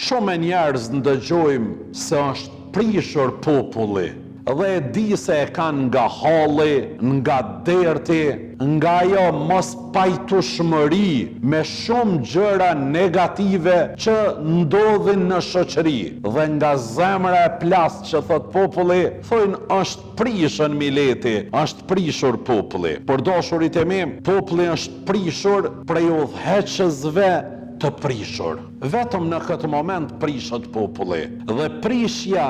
Shumë njerëz ndëgjojmë se është prishur populli dhe e di se e kanë nga halli, nga derti, nga ajo mos pajtueshmëri me shumë gjëra negative që ndodhin në shoqëri dhe nga zemra e plast që thot populli, thonë është prishën mileti, është prishur populli. Por dashurit e mi, populli është prishur prej udhëheqësve të prishur. Vetëm në këtë moment prishet populli dhe prishja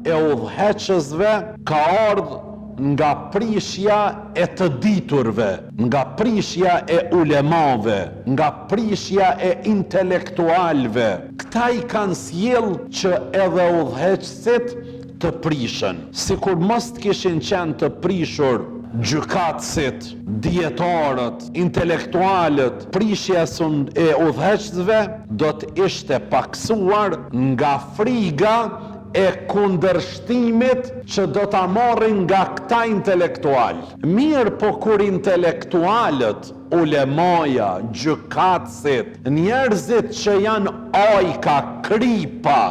e udhëheqësve ka ardhur nga prishja e të diturve, nga prishja e ulemave, nga prishja e intelektualve. Këta I kanë sjell që edhe udhëheqësit të prishën. Sikur mos të kishin qenë të prishur gjykatësit, dietarët, intelektualët, prishja e udhëheqësve do të ishte paksuar nga friga e kundërshtimit që do ta marrin nga këta intelektual. Mirë, po kur intelektualët, ulemaja, gjykatësit, njerëzit që janë ajka, kripa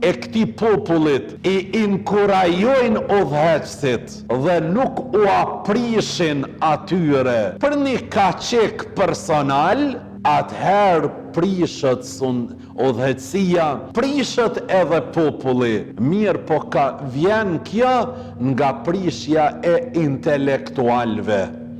e këtij popullit I inkurajojnë udhëheqësit dhe nuk u aprishin atyre për një kaqek personal, atëherë prishet udhëheqësia, prishet edhe populli. Mirë, po vjen kjo nga prishja e intelektualve.